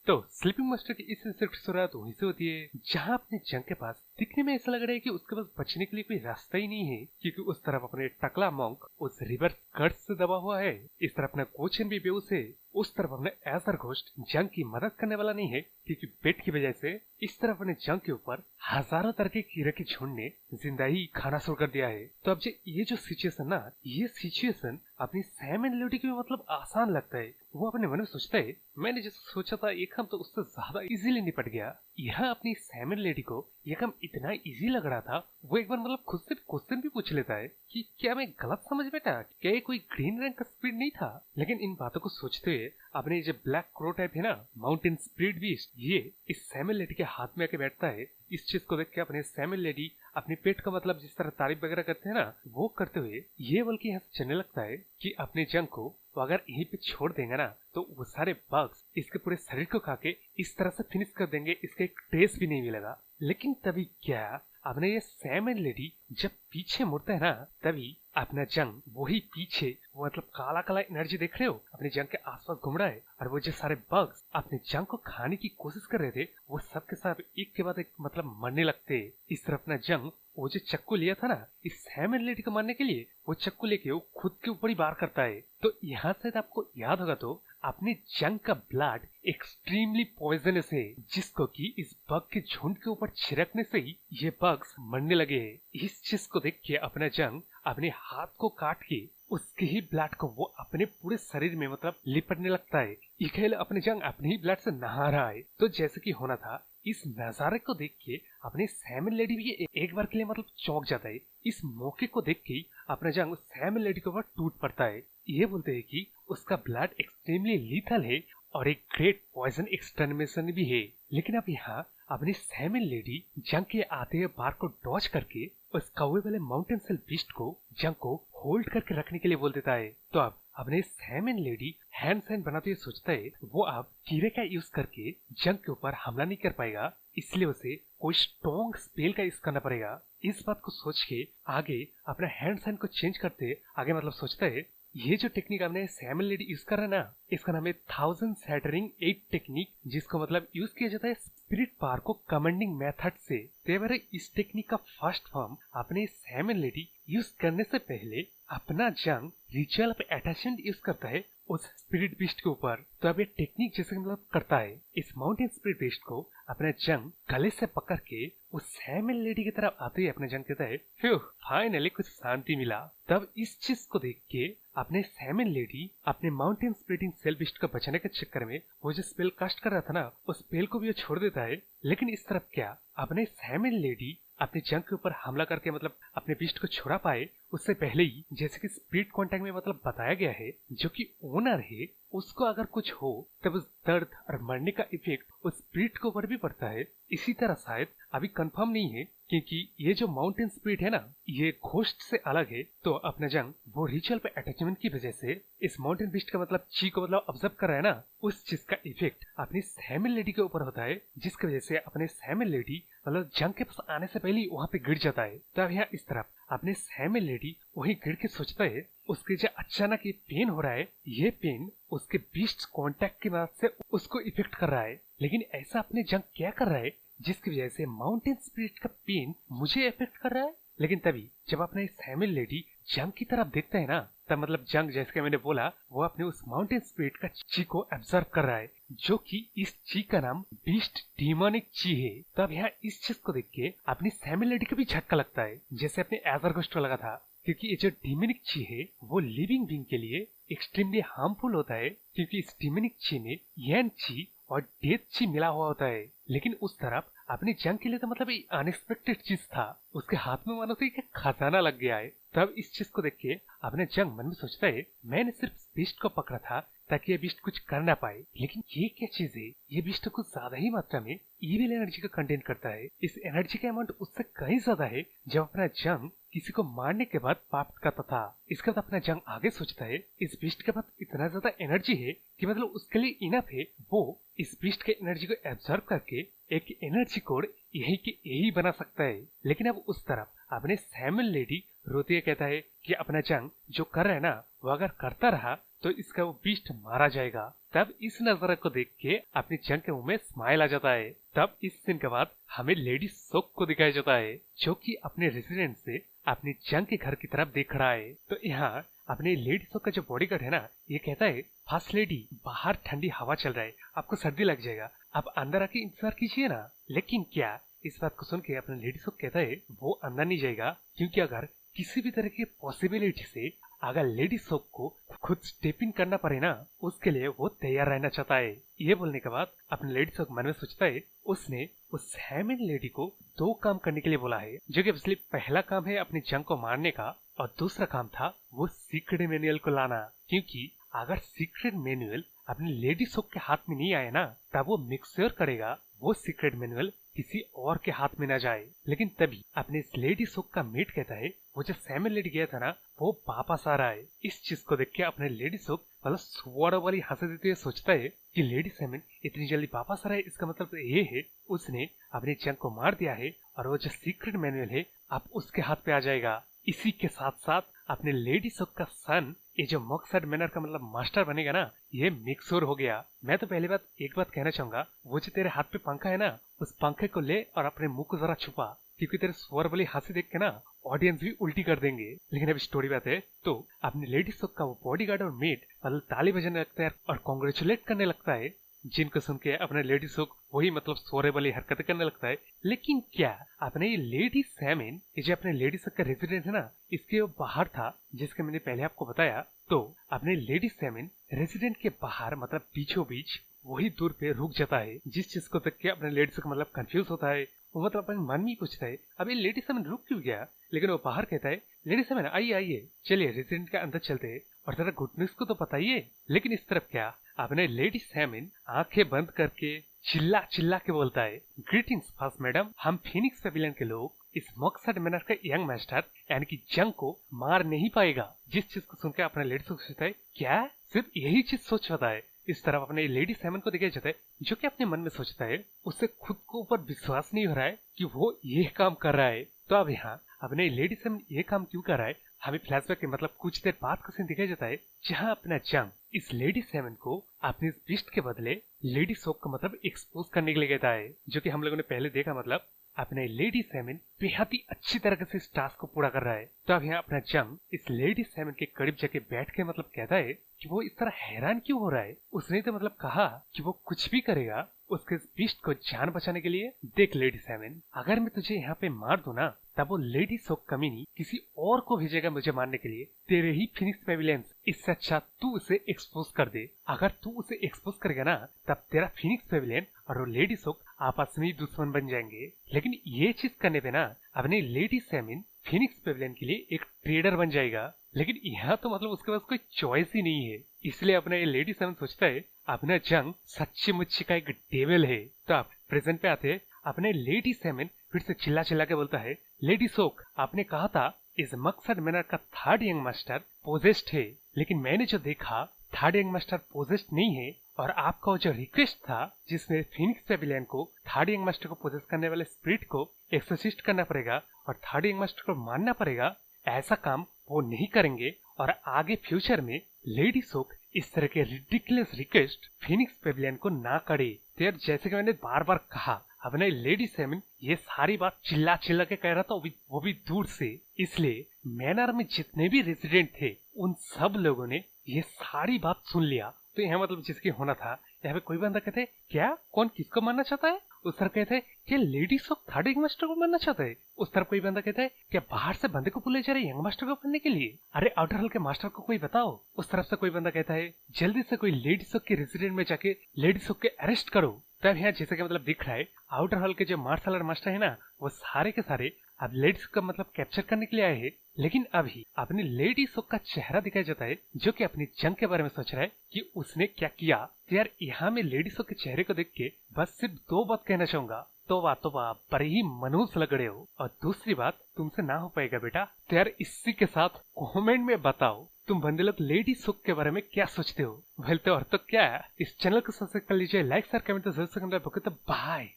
तो sleeping master की इस इंसेक्ट की शुरुआत वहीं से होती है जहां अपने जंग के पास दिखने में ऐसा लग रहा है कि उसके पास बचने के लिए कोई रास्ता ही नहीं है, क्योंकि उस तरफ अपने टकला मॉन्क उस रिवर कर्ज से दबा हुआ है, इस तरफ अपना कोचन भी बेहोश है, उस तरफ अपने एजर घोस्ट जंग की मदद करने वाला नहीं है क्योंकि पेट की वजह से, इस तरफ अपने जंग के ऊपर हजारों तरह के कीड़े के झुंड ने जिंदा ही खाना शुरू कर दिया है। तो अब ये जो सिचुएशन ना, ये सिचुएशन अपनी सैम एंड लेडी को मतलब आसान लगता है। वो अपने मन में सोचता है मैंने जैसा सोचा था ये काम तो उससे ज्यादा इजीली निपट गया। यहाँ अपनी सैम एंड लेडी को ये काम इतना इजी लग रहा था, वो एक बार मतलब खुद से क्वेश्चन भी पूछ लेता है कि क्या मैं गलत समझ बैठा, क्या ये कोई ग्रीन रैंक का स्पीड नहीं था। लेकिन इन बातों को सोचते हुए अपने जो ब्लैक क्रो टाइप है ना, माउंटेन स्पीड बीस्ट, ये इस सैम एंड लेडी के हाथ में आके बैठता है। इस चीज को देख के अपने सैम एंड लेडी अपने पेट का मतलब जिस तरह तारीफ वगैरह करते हैं ना, वो करते हुए ये बल्कि यहाँ से चलने लगता है कि अपने जंग को वो अगर यहीं पे छोड़ देंगे ना तो वो सारे बग्स इसके पूरे शरीर को खा के इस तरह से फिनिश कर देंगे, इसका एक ट्रेस भी नहीं मिलेगा। लेकिन तभी क्या, अपने ये सैम एंड लेडी जब पीछे मुड़ते हैं ना, तभी अपना जंग वही पीछे वो मतलब काला काला एनर्जी देख रहे हो अपने जंग के आसपास घूम रहा है, और वो जो सारे बग्स अपने जंग को खाने की कोशिश कर रहे थे वो सब के सब एक के बाद एक मतलब मरने लगते। इस तरफ अपना जंग वो जो चक्कू लिया था ना इस सैम एंड लेडी को मारने के लिए, वो चक्कू लेके वो खुद के ऊपर ही वार करता है। तो यहाँ से आपको याद होगा तो अपने जंग का ब्लड एक्सट्रीमली पॉइजनस है, जिसको कि इस बग के झुंड के ऊपर छिड़कने से ही ये बग्स मरने लगे हैं। इस चीज को देख के अपना जंग अपने हाथ को काट के उसके ही ब्लड को वो अपने पूरे शरीर में मतलब लिपटने लगता है। इखेल अपने जंग अपने ही ब्लड से नहा रहा है। तो जैसे कि होना था, इस नजारे को देख के अपने सैम एंड लेडी भी एक बार के लिए मतलब चौंक जाता है। इस मौके को देख के अपना जंग सैम एंड लेडी के ऊपर टूट पड़ता है। ये बोलते हैं कि उसका ब्लड एक्सट्रीमली लीथल है और एक ग्रेट पॉइजन एक्सटर्मिनेशन भी है। लेकिन अब यहाँ अपनी सैम एंड लेडी जंग के आते हुए बार को डॉच करके उस कौवे वाले माउंटेन सेल बीस्ट को जंग को होल्ड करके रखने के लिए बोल देता है। तो अब अपने same and lady hand sign बनाते हुए सोचता है वो अब कीड़े का यूज करके जंग के ऊपर हमला नहीं कर पाएगा, इसलिए उसे कोई स्ट्रॉन्ग स्पेल का यूज करना पड़ेगा। इस बात को सोच के आगे अपना हैंड साइन को चेंज करते आगे मतलब सोचता है ये जो टेक्निक हमने सैम एंड लेडी यूज कर रहा है ना, इसका नाम है 1000 सैटरिंग 8 टेक्निक, जिसको मतलब यूज किया जाता है स्पिरिट पावर को कमांडिंग मेथड से। तेरे इस टेक्निक का फर्स्ट फॉर्म अपने सैम एंड लेडी यूज करने से पहले अपना जंग रिचुअल ऑफ अटैचमेंट यूज करता है उस स्पिरिट बीस्ट के ऊपर। तो अब ये टेक्निक जैसे मतलब करता है, इस माउंटेन स्पिरिट बीस्ट को अपना जंग गले से पकड़ के उस सैम एंड लेडी की तरफ आते ही अपना जंग कहता है फ्यू, फाइनली कुछ शांति मिला। तब इस चीज को देख के अपने सैम एंड लेडी अपने माउंटेन स्प्लिटिंग सेल बीस्ट को बचाने के चक्कर में वो जो स्पेल कास्ट कर रहा था ना, उस स्पेल को भी वो छोड़ देता है। लेकिन इस तरफ क्या, अपने सैम एंड लेडी अपने जंग के ऊपर हमला करके मतलब अपने बीस्ट को छुड़ा पाए उससे पहले ही, जैसे कि स्पिरिट कांटेक्ट में मतलब बताया गया है, जो कि ओनर है उसको अगर कुछ हो तब उस दर्द और मरने का इफेक्ट उस स्पिरिट के ऊपर भी पड़ता है। इसी तरह शायद अभी कंफर्म नहीं है क्योंकि ये जो माउंटेन स्पिरिट है ना ये घोस्ट से अलग है। तो अपना जंग वो रिचुअल पे अटैचमेंट की वजह से इस माउंटेन बीस्ट का मतलब ची को मतलब ऑब्जर्व कर रहा है ना, उस चीज का इफेक्ट अपनी सैम एंड लेडी के ऊपर होता है, जिसकी वजह से अपने सैम एंड लेडी मतलब जंग के पास आने से पहले ही वहाँ पे गिर जाता है। तब यहाँ इस तरफ अपने सैम एंड लेडी वही गिर के सोचता है उसके जो अचानक ये पेन हो रहा है, ये पेन उसके बीस्ट कांटेक्ट की मदद से उसको इफेक्ट कर रहा है। लेकिन ऐसा अपने जंग क्या कर रहा है जिसकी वजह से माउंटेन स्पिरिट का पेन मुझे इफेक्ट कर रहा है। लेकिन तभी जब अपने सैम एंड लेडी जंग की तरफ देखता है ना, तब मतलब जंग जैसे मैंने बोला वो अपने उस माउंटेन स्पिरिट का ची को एब्जॉर्ब कर रहा है, जो कि इस ची का नाम बीस्ट डीमोनिक ची है। तब यहाँ इस चीज को देख के अपनी सैम एंड लेडी को भी झटका लगता है जैसे अपने एजर घोस्ट को लगा था, क्योंकि ये जो डीमोनिक ची है वो लिविंग बीइंग के लिए एक्सट्रीमली हार्मफुल होता है, क्योंकि इस डीमोनिक ची में यन ची और डेथ ची मिला हुआ होता है। लेकिन उस तरफ अपने जंग के लिए तो मतलब अनएक्सपेक्टेड चीज था, उसके हाथ में मानो तो एक खजाना लग गया है। तब इस चीज को देख के अपने जंग मन में सोचता है मैंने सिर्फ बीस्ट को पकड़ा था ताकि ये बीस्ट कुछ कर ना पाए, लेकिन ये क्या चीज है, ये बीस्ट कुछ ज्यादा ही मात्रा में इविल एनर्जी का कंटेंट करता है। इस एनर्जी का अमाउंट उससे कहीं ज्यादा है जब अपना जंग किसी को मारने के बाद प्राप्त करता था। इसके बाद अपना जंग आगे सोचता है इस बीस्ट के पास इतना ज्यादा एनर्जी है कि मतलब उसके लिए इनफ है, वो इस बीस्ट के एनर्जी को एब्जॉर्ब करके एक एनर्जी कोड यही के यही बना सकता है। लेकिन अब उस तरफ अपने सैमुअल लेडी रोती है, कहता है कि अपना जंग जो कर रहा है ना वो अगर करता रहा तो इसका वो बीस्ट मारा जाएगा। तब इस नजारे को देख के अपनी जंग के मुंह में स्माइल आ जाता है। तब इस सीन के बाद हमें लेडी सोक को दिखाया जाता है जो कि अपने रेसिडेंट से अपनी जंग के घर की तरफ देख रहा है। तो यहाँ अपने लेडी सोक का जो बॉडीगार्ड है ना ये कहता है, फर्स्ट लेडी बाहर ठंडी हवा चल रहा है, आपको सर्दी लग जाएगा, आप अंदर आके इंतजार कीजिए ना। लेकिन क्या इस बात को सुन के अपना लेडी सोक कहता है वो अंदर नहीं जाएगा, क्योंकि अगर किसी भी तरह की पॉसिबिलिटी से अगर लेडी सोक को खुद स्टेप इन करना पड़े ना उसके लिए वो तैयार रहना चाहता है। ये बोलने के बाद अपने लेडी सोक मन में सोचता है उसने उस सैमुअल लेडी को 2 काम करने के लिए बोला है, जो कि असली पहला काम है अपनी जंग को मारने का और दूसरा काम था वो सीक्रेट मैनुअल को लाना। क्योंकि अगर सीक्रेट मैनुअल अपने लेडी सोक के हाथ में नहीं आया ना तब वो मेक श्योर करेगा वो सीक्रेट मैनुअल किसी और के हाथ में न जाए। लेकिन तभी अपने इस लेडी सोक का मेट कहता है वो जो सैमुअल लेडी गया था ना वो वापस आ रहा है। इस चीज को देख के अपने लेडी सोक मतलब सुअर वाली हंसी देते हुए सोचता है कि लेडी सैमुअल इतनी जल्दी वापस आ रहा है, इसका मतलब ये है उसने अपनी जंग को मार दिया है और वो जो सीक्रेट मैनुअल है अब उसके हाथ पे आ जाएगा। इसी के साथ साथ अपने लेडी सोक का सन ये जो मकसद मैनर का मतलब मास्टर बनेगा ना ये मिक्सोर हो गया। मैं तो पहली बात एक बात कहना चाहूंगा, वो जो तेरे हाथ पे पंखा है ना उस पंखे को ले और अपने मुंह को जरा छुपा, क्योंकि तेरे स्वर वाली हंसी देख के ना ऑडियंस भी उल्टी कर देंगे। लेकिन अभी स्टोरी बात है तो अपने लेडी सोक का वो बॉडीगार्ड और मेट मतलब ताली बजाने लगता है और कॉन्ग्रेचुलेट करने लगता है, जिनको सुन के अपने लेडी सोक वही मतलब सोरे वाली हरकतें करने लगता है। लेकिन क्या अपने ये लेडी सैमिन ये जो अपने लेडी सोक का रेजिडेंट है ना इसके वो बाहर था, जिसके मैंने पहले आपको बताया। तो अपने लेडी सैमिन रेजिडेंट के बाहर मतलब बीचों बीच वही दूर पे रुक जाता है, जिस चीज को देख के अपने लेडी सोक मतलब कंफ्यूज होता है। वो मतलब अपने मन में पूछता है अब ये लेडी सैमिन रुक क्यों गया, लेकिन वो बाहर कहता है लेडी सैमिन आइए आइए चलिए रेजिडेंट के अंदर चलते हैं और जरा गुड न्यूज को तो बताइए। लेकिन इस तरफ क्या अपने लेडी सैमिन आंखें बंद करके चिल्ला चिल्ला के बोलता है ग्रीटिंग्स फर्स्ट मैडम, हम फीनिक्स पेविलियन के लोग इस मकसद मैनर का यंग मास्टर यानी कि जंग को मार नहीं पाएगा। जिस चीज को सुनकर अपना लेडी सोचता है क्या सिर्फ यही चीज सोच रहा है। इस तरफ अपने लेडी सैमन को देखा जाता है जो कि अपने मन में सोचता है उससे खुद को ऊपर विश्वास नहीं हो रहा है कि वो ये काम कर रहा है। तो अब यहाँ अपने लेडी सैमन ये काम क्यों कर रहा है हमें फ्लैशबैक के मतलब कुछ देर बाद का सीन दिखाया जाता है, जहाँ अपना जंग इस लेडी सैमन को अपने इस बिस्ट के बदले लेडी सोक का मतलब एक्सपोज करने के लिए कहता है, जो कि हम लोगों ने पहले देखा मतलब अपने लेडी सैमन बेहद ही अच्छी तरह से इस टास्क को पूरा कर रहा है। तो अब यहाँ अपना जंग इस लेडी सैमन के करीब जाके बैठ के मतलब कहता है कि वो इस तरह हैरान क्यों हो रहा है। उसने तो मतलब कहा कि वो कुछ भी करेगा उसके इस बीस्ट को जान बचाने के लिए। देख लेडी सैमन, अगर मैं तुझे यहाँ पे मार दूं ना तब वो लेडी सोक कमीनी किसी और को भेजेगा मुझे मारने के लिए, तेरे ही फिनिक्स पेविलियंस। इससे अच्छा तू उसे एक्सपोज कर दे। अगर तू उसे एक्सपोज करेगा ना तब तेरा फिनिक्स पेविलियन और वो लेडी सोक आपस में ही दुश्मन बन जाएंगे। लेकिन ये चीज करने पे ना अपने लेडी सैमिन फिनिक्स पेविलियन के लिए एक ट्रेडर बन जाएगा। लेकिन यहाँ तो मतलब उसके पास कोई चॉइस ही नहीं है, इसलिए अपना ये लेडी सैमिन सोचता है अपना जंग सच्ची मुच्ची का एक डेविल है। तो आप प्रेजेंट पे आते अपने लेडी सैमिन फिर से चिल्ला चिल्ला के बोलता है लेडी सोक, आपने कहा था इस मकसद मैनर का थर्ड यंग मास्टर पोजेस्ड है, लेकिन मैंने जो देखा थर्ड यंग मास्टर पोजेस्ड नहीं है और आपका जो रिक्वेस्ट था जिसमें फिनिक्स पेविलियन को थर्ड यंग मास्टर को पोजेस करने वाले स्पिरिट को एक्सोसिस्ट करना पड़ेगा और थर्ड यंग मास्टर को मारना पड़ेगा, ऐसा काम वो नहीं करेंगे और आगे फ्यूचर में लेडी सोक इस तरह के रिडिकुलस रिक्वेस्ट फिनिक्स पेविलियन को ना करे। तो यार जैसे कि मैंने बार बार कहा अपने लेडी सैमिन ये सारी बात चिल्ला चिल्ला के कह रहा था, वो भी दूर से। इसलिए मैनर में जितने भी रेजिडेंट थे उन सब लोगों ने ये सारी बात सुन लिया। तो यहाँ मतलब जिसकी होना था यहाँ पे कोई बंदा कहते क्या कौन किसको मारना चाहता है, उस तरफ कहते हैं कि लेडी सोक थर्ड यंग मास्टर को मारना चाहता है। उस तरफ कोई बंदा कहता है क्या बाहर से बंदे को बुलाए जा रहे यंग मास्टर को मारने के लिए, अरे आउटर हॉल के मास्टर को कोई बताओ। उस तरफ से कोई बंदा कहता है जल्दी से कोई लेडी सोक के रेजिडेंट में जाके लेडी सोक के अरेस्ट करो। तब यहाँ जैसे कि मतलब दिख रहा है आउटर हॉल के जो मार्शल आर्ट मास्टर है ना वो सारे के सारे अब लेडीज का मतलब कैप्चर करने के लिए आए हैं। लेकिन अभी अपनी लेडी सोक का चेहरा दिखाया जाता है जो कि अपनी जंग के बारे में सोच रहा है कि उसने क्या किया। तो यार यहाँ में लेडी सोक के चेहरे को देख के बस सिर्फ 2 बात कहना चाहूंगा, तोबा बड़े ही मनहूस लग रहे हो और दूसरी बात तुमसे ना हो पाएगा बेटा। तो यार इसी के साथ कमेंट में बताओ तुम बंदे लोग लेडी सोक के बारे में क्या सोचते हो। वेल तो और तो क्या इस चैनल को सब्सक्राइब कर लीजिए, लाइक शेयर कमेंट तो जरूर से करना। बाय।